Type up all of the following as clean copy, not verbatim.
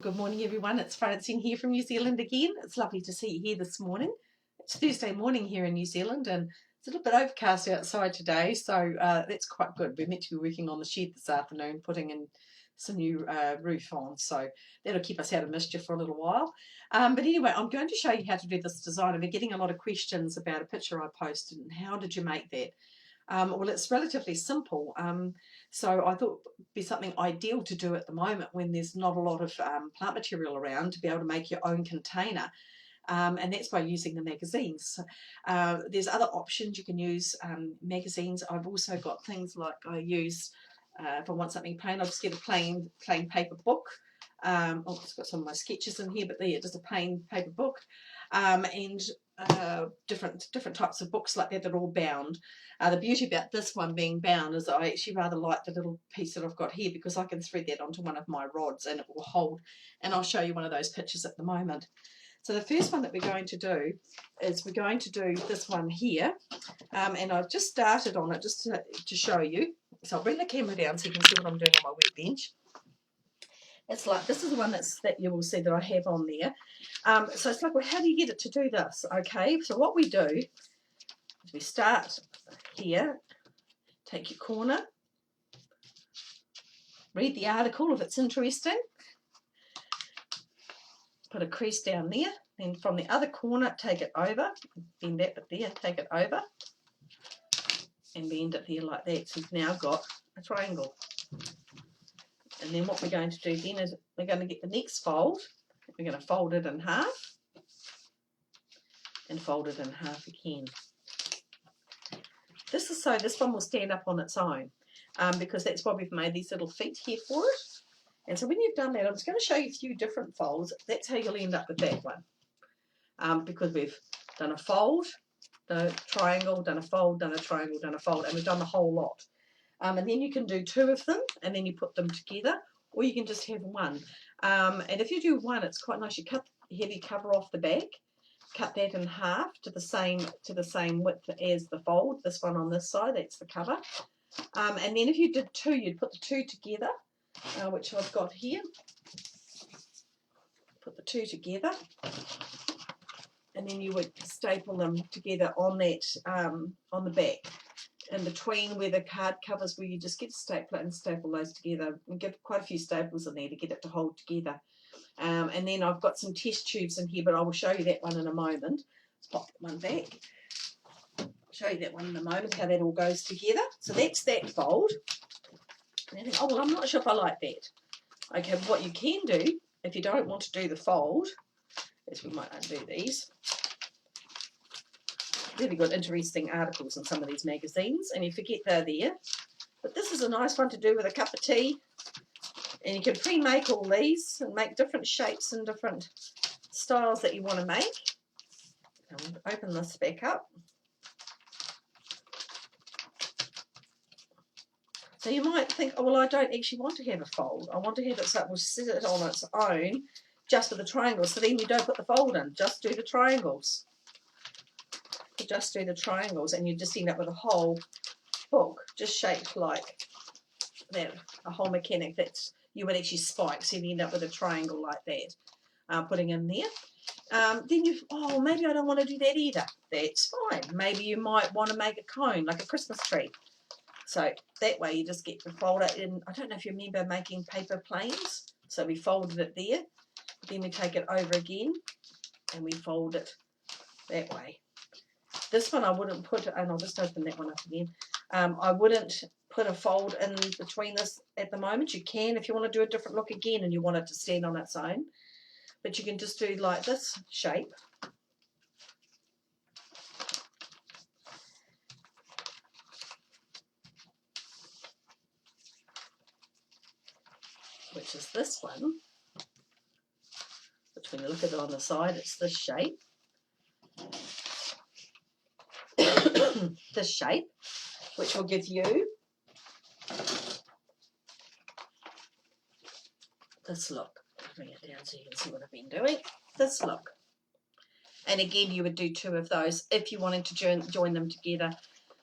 Good morning everyone, it's Francine here from New Zealand again. It's lovely to see you here this morning. It's Thursday morning here in New Zealand and it's a little bit overcast outside today, so that's quite good. We're meant to be working on the shed this afternoon, putting in some new roof on, so that'll keep us out of mischief for a little while. But anyway, I'm going to show you how to do this design. I've been getting a lot of questions about a picture I posted and how did you make that? Well, it's relatively simple. So I thought it'd be something ideal to do at the moment when there's not a lot of plant material around, to be able to make your own container. And that's by using the magazines. There's other options. You can use magazines. I've also got things like I use, if I want something plain, I'll just get a plain paper book. Oh, it's got some of my sketches in here, but there, just a plain paper book. And different types of books like that that are all bound. The beauty about this one being bound is I actually rather like the little piece that I've got here, because I can thread that onto one of my rods and it will hold, and I'll show you one of those pictures at the moment. So the first one that we're going to do is we're going to do this one here, and I've just started on it just to show you. So I'll bring the camera down so you can see what I'm doing on my workbench. It's like, this is the one that you will see that I have on there. So it's like, well, how do you get it to do this? Okay, so what we do is we start here, take your corner, read the article if it's interesting, put a crease down there, then from the other corner take it over, bend that bit there, take it over, and bend it there like that. So you've now got a triangle. And then what we're going to do then is we're going to get the next fold. We're going to fold it in half and fold it in half again. This is so this one will stand up on its own, because that's why we've made these little feet here for it. And so when you've done that, I'm just going to show you a few different folds. That's how you'll end up with that one, because we've done a fold, done a triangle, done a fold, done a triangle, done a fold, and we've done the whole lot. And then you can do two of them and then you put them together, or you can just have one. And if you do one, it's quite nice. You cut the heavy cover off the back, cut that in half to the same width as the fold. This one on this side, that's the cover. And then if you did two, you'd put the two together, which I've got here. Put the two together, and then you would staple them together on that on the back. In between where the card covers, where you just get a stapler and staple those together, and give quite a few staples in there to get it to hold together. And then I've got some test tubes in here, but I will show you that one in a moment. Let's pop that one back. I'll show you that one in a moment, how that all goes together. So that's that fold. And you think, oh well, I'm not sure if I like that. Okay, but what you can do if you don't want to do the fold is, we might undo these. Really good, interesting articles in some of these magazines, and you forget they're there. But this is a nice one to do with a cup of tea, and you can pre-make all these and make different shapes and different styles that you want to make. I'll open this back up. So you might think, oh well, I don't actually want to have a fold. I want to have it so it will sit it on its own, just with the triangles. So then you don't put the fold in, just do the triangles. Just do the triangles, and you just end up with a whole book just shaped like that, a whole mechanic that you would actually spike, so you end up with a triangle like that, putting in there. Then you've, oh, maybe I don't want to do that either. That's fine. Maybe you might want to make a cone, like a Christmas tree. So that way you just get to fold it in. I don't know if you remember making paper planes. So we folded it there, then we take it over again, and we fold it that way. This one I wouldn't put, and I'll just open that one up again. I wouldn't put a fold in between this at the moment. You can if you want to do a different look again and you want it to stand on its own. But you can just do like this shape. Which is this one. Which when you look at it on the side, it's this shape. This shape, which will give you this look. Bring it down so you can see what I've been doing. This look. And again, you would do two of those if you wanted to join them together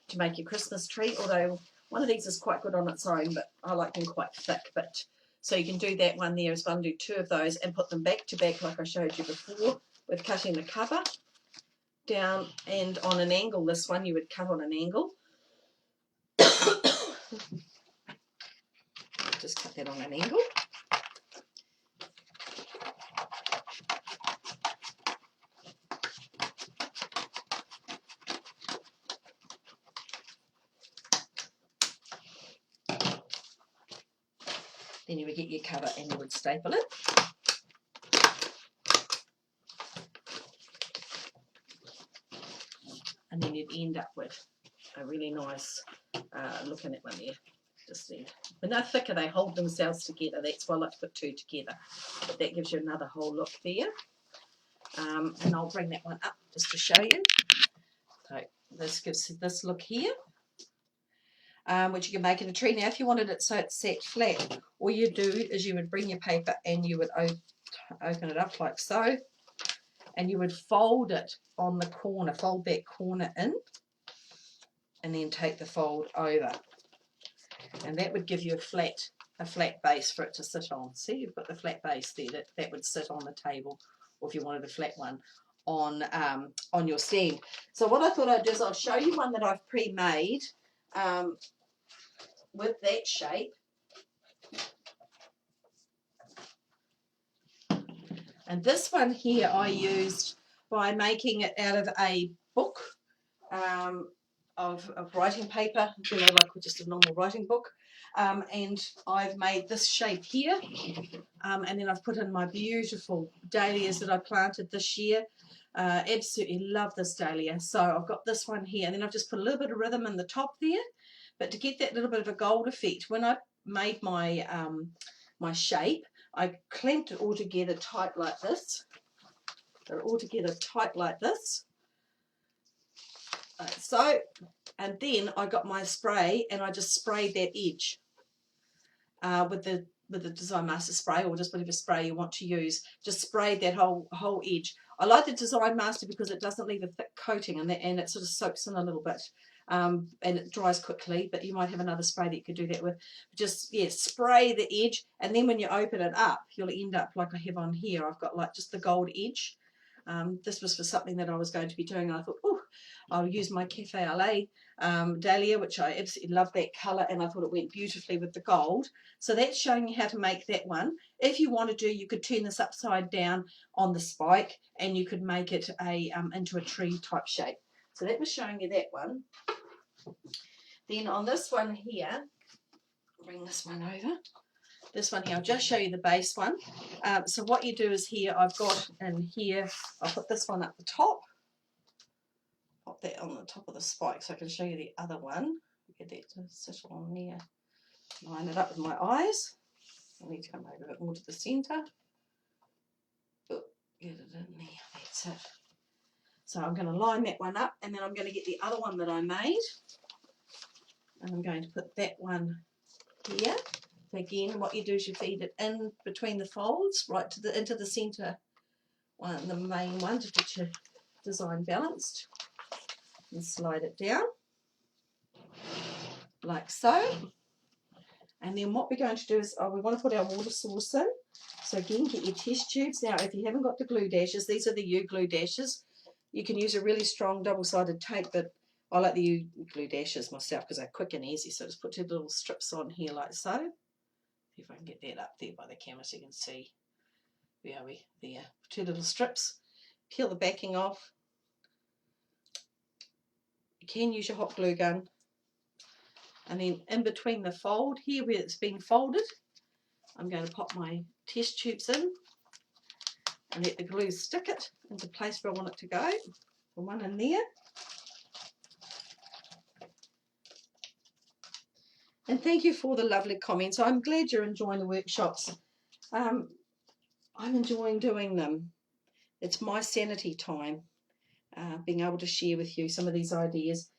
to make your Christmas tree. Although one of these is quite good on its own, but I like them quite thick. But So you can do that one there as well, and do 2 of those and put them back to back like I showed you before with cutting the cover down and on an angle. This one you would cut on an angle. Just cut that on an angle. Then you would get your cover and you would staple it. And then you'd end up with a really nice looking at one there. Just there. But no thicker, they hold themselves together. That's why I like to put 2 together. But that gives you another whole look there. And I'll bring that one up just to show you. So this gives this look here. Which you can make in a tree. Now if you wanted it so it's set flat, all you do is you would bring your paper and you would open it up like so, and you would fold it on the corner, fold that corner in, and then take the fold over, and that would give you a flat base for it to sit on. See, you've got the flat base there that would sit on the table, or if you wanted a flat one on your stand. So what I thought I'd do is I'll show you one that I've pre-made with that shape. And this one here I used by making it out of a book of writing paper, you know, like just a normal writing book. And I've made this shape here. And then I've put in my beautiful dahlias that I planted this year. Absolutely love this dahlia. So I've got this one here, and then I've just put a little bit of rhythm in the top there. But to get that little bit of a gold effect, when I made my my shape, I clamped it all together tight like this. They're all together tight like this. Like so, and then I got my spray and I just sprayed that edge with the Design Master spray, or just whatever spray you want to use. Just sprayed that whole edge. I like the Design Master because it doesn't leave a thick coating, and it sort of soaks in a little bit. And it dries quickly, but you might have another spray that you could do that with. Just, yeah, spray the edge, and then when you open it up, you'll end up like I have on here. I've got like just the gold edge. This was for something that I was going to be doing, and I thought, oh, I'll use my Cafe au lait dahlia, which I absolutely love that colour, and I thought it went beautifully with the gold. So that's showing you how to make that one. If you want to do, you could turn this upside down on the spike, and you could make it into a tree type shape. So that was showing you that one. Then on this one here, bring this one over. This one here, I'll just show you the base one. So what you do is here, I've got in here, I'll put this one up the top. Pop that on the top of the spike so I can show you the other one. Get that to sit on there. Line it up with my eyes. I need to come over a bit more to the centre. Oh, get it in there. That's it. So I'm going to line that one up, and then I'm going to get the other one that I made, and I'm going to put that one here. Again, what you do is you feed it in between the folds, right to into the centre one, the main one, to get your design balanced, and slide it down like so. And then what we're going to do is we want to put our water source in. So again, get your test tubes. Now, if you haven't got the glue dashes, these are the U glue dashes. You can use a really strong double-sided tape, but I like the U glue dashes myself because they're quick and easy. So just put 2 little strips on here like so. See if I can get that up there by the camera so you can see. Where are we? There. 2 little strips. Peel the backing off. You can use your hot glue gun. And then in between the fold here where it's been folded, I'm going to pop my test tubes in and let the glue stick it into place where I want it to go. The one in there. And thank you for the lovely comments. I'm glad you're enjoying the workshops. I'm enjoying doing them. It's my sanity time, being able to share with you some of these ideas.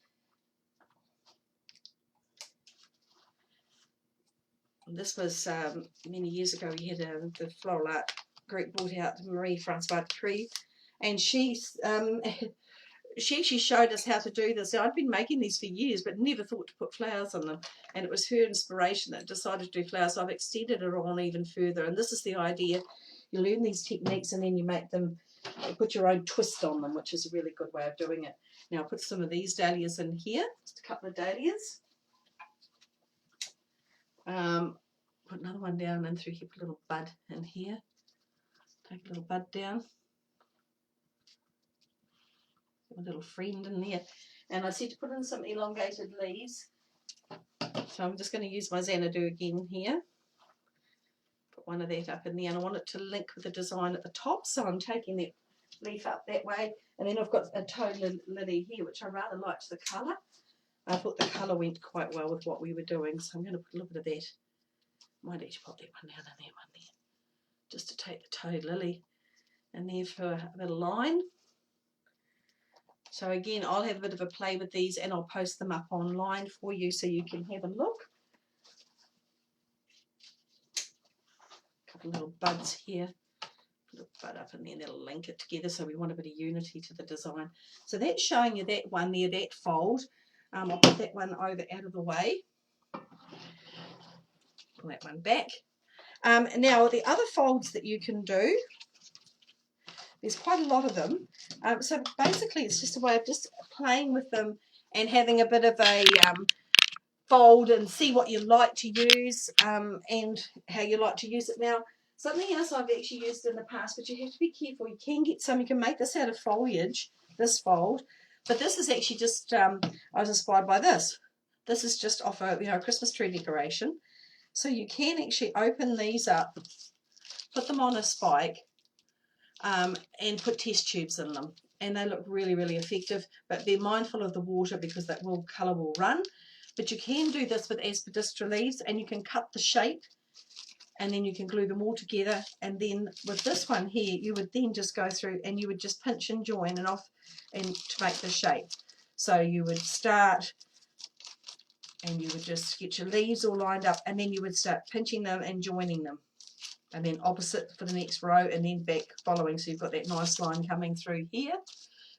This was many years ago. We had the floral art group brought out Marie Francoise Dupree, and she's she actually showed us how to do this. I'd been making these for years, but never thought to put flowers on them. And it was her inspiration that decided to do flowers. So I've extended it on even further. And this is the idea. You learn these techniques and then you make them, you put your own twist on them, which is a really good way of doing it. Now I'll put some of these dahlias in here, just a couple of dahlias. Put another one down and through here, put a little bud in here. Take a little bud down. A little friend in there. And I said to put in some elongated leaves. So I'm just going to use my Xanadu again here. Put one of that up in there, and I want it to link with the design at the top. So I'm taking that leaf up that way. And then I've got a toad lily here, which I rather liked the colour. I thought the colour went quite well with what we were doing. So I'm going to put a little bit of that. Might actually pop that one down and that one there. Just to take the toad lily in there for a bit of line. So again, I'll have a bit of a play with these and I'll post them up online for you so you can have a look. A couple of little buds here. Put a bud up in there and that'll link it together, so we want a bit of unity to the design. So that's showing you that one there, that fold. I'll put that one over out of the way. Pull that one back. Now the other folds that you can do, there's quite a lot of them. So basically it's just a way of just playing with them and having a bit of a fold and see what you like to use and how you like to use it. Now, something else I've actually used in the past, but you have to be careful. You can get some, you can make this out of foliage, this fold, but this is actually just, I was inspired by this. This is just off a Christmas tree decoration. So you can actually open these up, put them on a spike, and put test tubes in them, and they look really, really effective. But be mindful of the water because that colour will run. But you can do this with aspidistra leaves, and you can cut the shape, and then you can glue them all together. And then with this one here, you would then just go through and you would just pinch and join and off, and to make the shape. So you would start, and you would just get your leaves all lined up, and then you would start pinching them and joining them. And then opposite for the next row, and then back following, so you've got that nice line coming through here.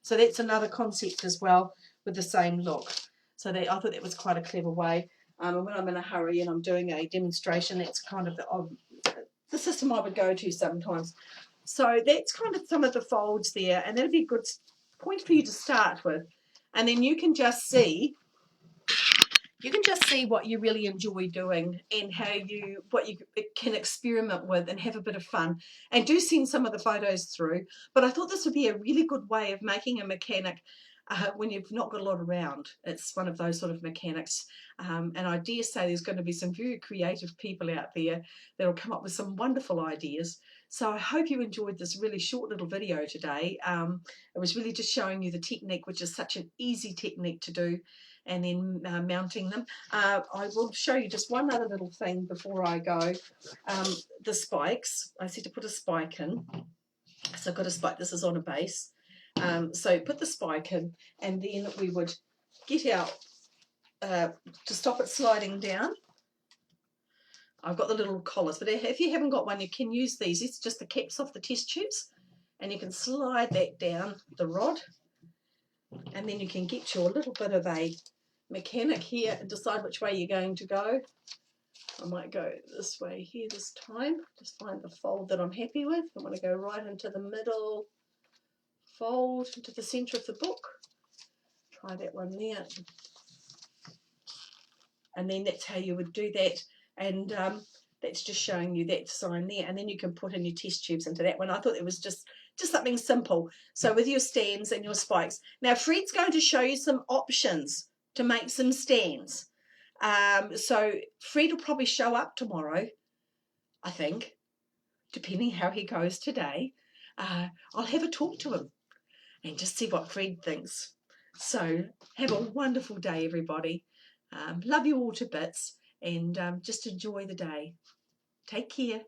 So that's another concept as well with the same look. So I thought that was quite a clever way. And when I'm in a hurry and I'm doing a demonstration, that's kind of the system I would go to sometimes. So that's kind of some of the folds there, and that'd be a good point for you to start with. And then you can just see what you really enjoy doing and what you can experiment with and have a bit of fun. And do send some of the photos through. But I thought this would be a really good way of making a mechanic when you've not got a lot around. It's one of those sort of mechanics. And I dare say there's going to be some very creative people out there that will come up with some wonderful ideas. So I hope you enjoyed this really short little video today. It was really just showing you the technique, which is such an easy technique to do, and then mounting them. I will show you just one other little thing before I go. The spikes, I said to put a spike in. So I've got a spike, this is on a base. So put the spike in, and then we would get out to stop it sliding down. I've got the little collars, but if you haven't got one, you can use these. It's just the caps off the test tubes, and you can slide that down the rod, and then you can get your little bit of a mechanic here and decide which way you're going to go. I might go this way here this time. Just find the fold that I'm happy with. I want to go right into the middle fold, into the centre of the book. Try that one there. And then that's how you would do that. And that's just showing you that design there. And then you can put in your test tubes into that one. I thought it was just something simple. So with your stands and your spikes. Now Fred's going to show you some options to make some stands. So Fred will probably show up tomorrow, I think, depending how he goes today. I'll have a talk to him and just see what Fred thinks. So have a wonderful day, everybody. Love you all to bits, and just enjoy the day. Take care.